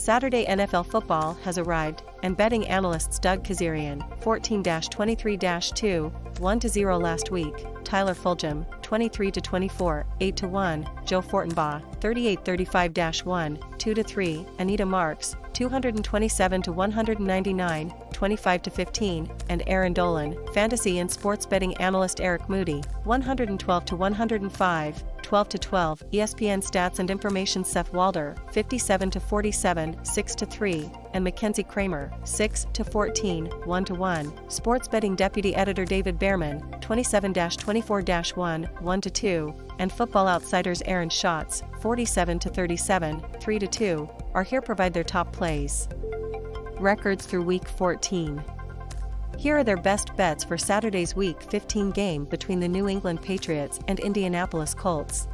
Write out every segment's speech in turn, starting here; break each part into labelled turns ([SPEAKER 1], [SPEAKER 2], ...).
[SPEAKER 1] Saturday NFL football has arrived, and betting analysts Doug Kezirian, 14-23-2, 1-0 last week, Tyler Fulghum, 23-24, 8-1, Joe Fortenbaugh, 38-35-1, 2-3, Anita Marks, 227-199, 25-15, and Erin Dolan, fantasy and sports betting analyst Eric Moody, 112-105, 12-12, ESPN stats and information Seth Walder, 57-47, 6-3, and Mackenzie Kraemer, 6-14, 1-1, sports betting deputy editor David Bearman, 27-24-1, 1-2, and Football Outsiders Aaron Schatz, 47-37, 3-2, are here provide their top plays. Records through Week 14. Here are their best bets for Saturday's Week 15 game between the New England Patriots and Indianapolis Colts.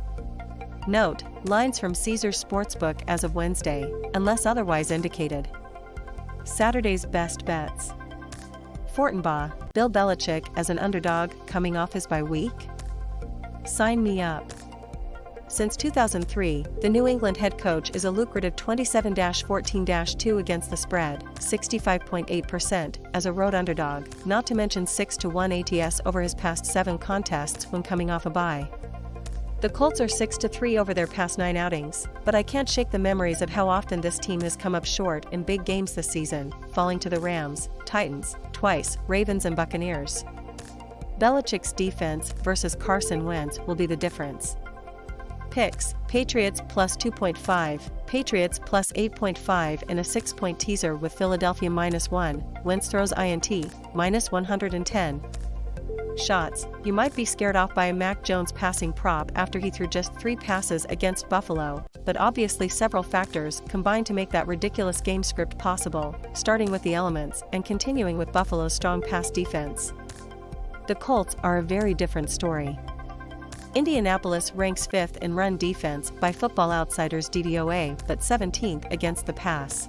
[SPEAKER 1] Note, lines from Caesars Sportsbook as of Wednesday, unless otherwise indicated. Saturday's best bets. Fortenbaugh, Bill Belichick as an underdog coming off his bye week? Sign me up. Since 2003, the New England head coach is a lucrative 27-14-2 against the spread, 65.8% as a road underdog, not to mention 6-1 ATS over his past 7 contests when coming off a bye. The Colts are 6-3 over their past 9 outings, but I can't shake the memories of how often this team has come up short in big games this season, falling to the Rams, Titans, twice, Ravens and Buccaneers. Belichick's defense versus Carson Wentz will be the difference. Picks, Patriots plus 2.5, Patriots plus 8.5 and a 6-point teaser with Philadelphia -1, Wentz throws INT, -110. Shots, you might be scared off by a Mac Jones passing prop after he threw just 3 passes against Buffalo, but obviously several factors combined to make that ridiculous game script possible, starting with the elements and continuing with Buffalo's strong pass defense. The Colts are a very different story. Indianapolis ranks 5th in run defense by Football Outsiders DVOA but 17th against the pass.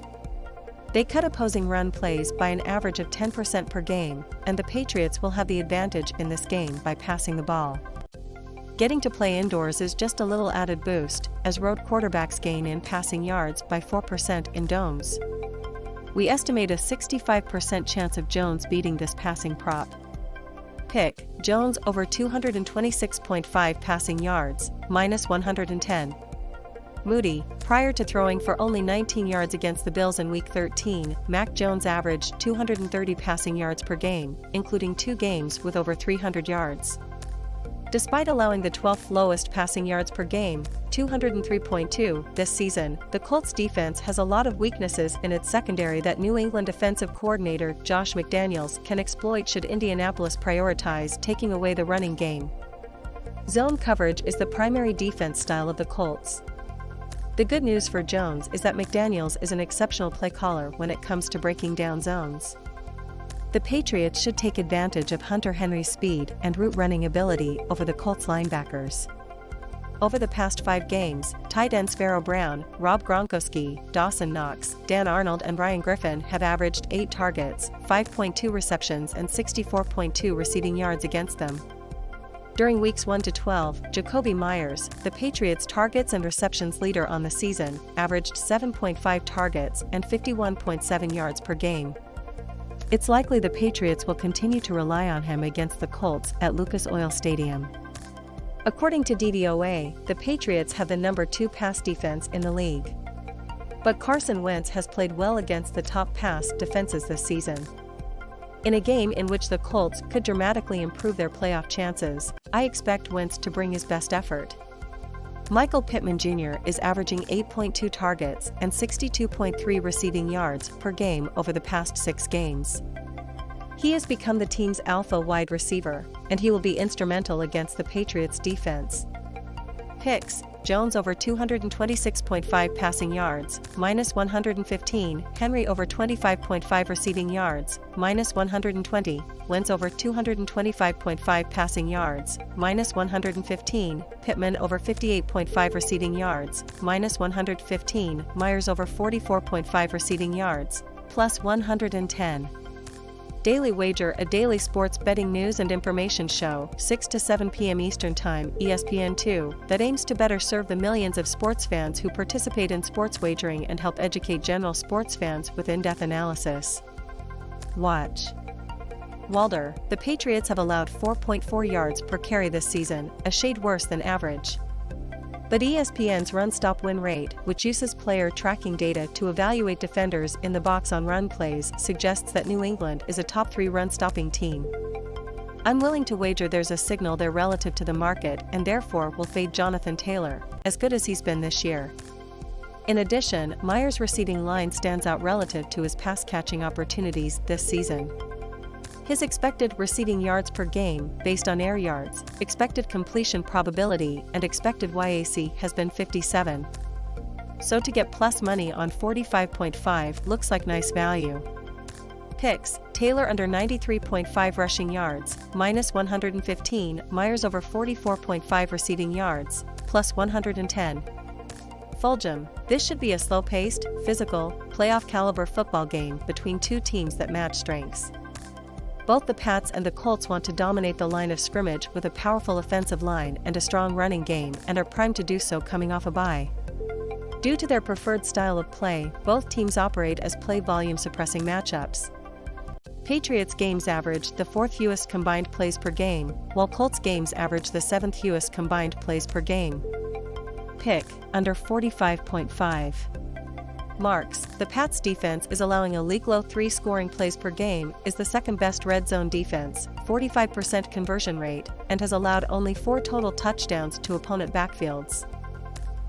[SPEAKER 1] They cut opposing run plays by an average of 10% per game, and the Patriots will have the advantage in this game by passing the ball. Getting to play indoors is just a little added boost, as road quarterbacks gain in passing yards by 4% in domes. We estimate a 65% chance of Jones beating this passing prop. Pick, Jones over 226.5 passing yards, -110. Moody, prior to throwing for only 19 yards against the Bills in Week 13, Mac Jones averaged 230 passing yards per game, including 2 games with over 300 yards. Despite allowing the 12th lowest passing yards per game, 203.2, this season, the Colts defense has a lot of weaknesses in its secondary that New England defensive coordinator Josh McDaniels can exploit should Indianapolis prioritize taking away the running game. Zone coverage is the primary defense style of the Colts. The good news for Jones is that McDaniels is an exceptional play caller when it comes to breaking down zones. The Patriots should take advantage of Hunter Henry's speed and route running ability over the Colts linebackers. Over the past 5 games, tight ends Pharaoh Brown, Rob Gronkowski, Dawson Knox, Dan Arnold and Ryan Griffin have averaged 8 targets, 5.2 receptions and 64.2 receiving yards against them. During weeks 1-12, Jacoby Myers, the Patriots' targets and receptions leader on the season, averaged 7.5 targets and 51.7 yards per game. It's likely the Patriots will continue to rely on him against the Colts at Lucas Oil Stadium. According to DVOA, the Patriots have the number 2 pass defense in the league. But Carson Wentz has played well against the top pass defenses this season. In a game in which the Colts could dramatically improve their playoff chances, I expect Wentz to bring his best effort. Michael Pittman Jr. is averaging 8.2 targets and 62.3 receiving yards per game over the past 6 games. He has become the team's alpha wide receiver, and he will be instrumental against the Patriots' defense. Picks, Jones over 226.5 passing yards, -115, Henry over 25.5 receiving yards, -120, Wentz over 225.5 passing yards, -115, Pittman over 58.5 receiving yards, -115, Myers over 44.5 receiving yards, +110. Daily Wager, a daily sports betting news and information show, 6 to 7 p.m. Eastern Time, ESPN2, that aims to better serve the millions of sports fans who participate in sports wagering and help educate general sports fans with in-depth analysis. Watch. Walder, the Patriots have allowed 4.4 yards per carry this season, a shade worse than average. But ESPN's run-stop-win rate, which uses player tracking data to evaluate defenders in the box on run plays, suggests that New England is a top 3 run-stopping team. I'm willing to wager there's a signal there relative to the market and therefore will fade Jonathan Taylor, as good as he's been this year. In addition, Meyer's receiving line stands out relative to his pass-catching opportunities this season. His expected receiving yards per game, based on air yards, expected completion probability, and expected YAC has been 57. So to get plus money on 45.5 looks like nice value. Picks: Taylor under 93.5 rushing yards, minus 115, Meyers over 44.5 receiving yards, plus 110. Fulghum, this should be a slow-paced, physical, playoff-caliber football game between two teams that match strengths. Both the Pats and the Colts want to dominate the line of scrimmage with a powerful offensive line and a strong running game and are primed to do so coming off a bye. Due to their preferred style of play, both teams operate as play volume suppressing matchups. Patriots games average the 4th fewest combined plays per game, while Colts games average the 7th fewest combined plays per game. Pick: under 45.5. Marks, the Pats defense is allowing a league-low 3 scoring plays per game, is the second-best red zone defense, 45% conversion rate, and has allowed only 4 total touchdowns to opponent backfields.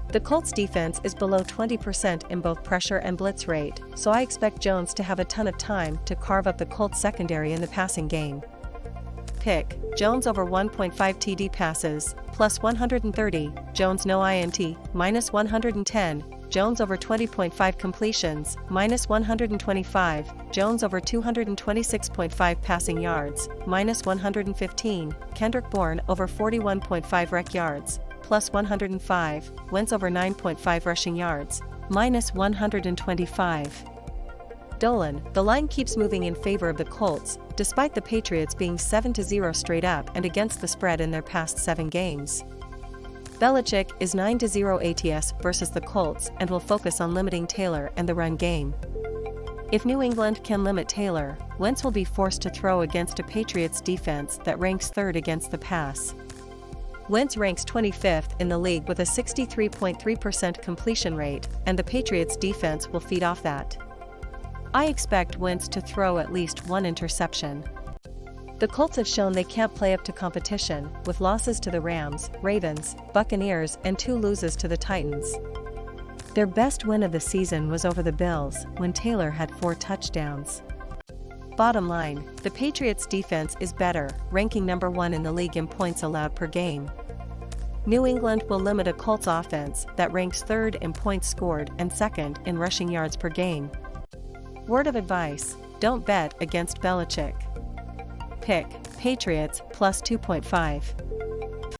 [SPEAKER 1] The Colts defense is below 20% in both pressure and blitz rate, so I expect Jones to have a ton of time to carve up the Colts secondary in the passing game. Pick: Jones over 1.5 TD passes, plus 130, Jones no INT, minus 110, Jones over 20.5 completions, minus 125, Jones over 226.5 passing yards, minus 115, Kendrick Bourne over 41.5 rec yards, plus 105, Wentz over 9.5 rushing yards, minus 125. Dolan, the line keeps moving in favor of the Colts, despite the Patriots being 7-0 straight up and against the spread in their past 7 games. Belichick is 9-0 ATS versus the Colts and will focus on limiting Taylor and the run game. If New England can limit Taylor, Wentz will be forced to throw against a Patriots defense that ranks 3rd against the pass. Wentz ranks 25th in the league with a 63.3% completion rate, and the Patriots defense will feed off that. I expect Wentz to throw at least 1 interception. The Colts have shown they can't play up to competition, with losses to the Rams, Ravens, Buccaneers, and 2 losses to the Titans. Their best win of the season was over the Bills, when Taylor had 4 touchdowns. Bottom line, the Patriots' defense is better, ranking number 1 in the league in points allowed per game. New England will limit a Colts offense that ranks 3rd in points scored and 2nd in rushing yards per game. Word of advice: don't bet against Belichick. Pick: Patriots plus 2.5.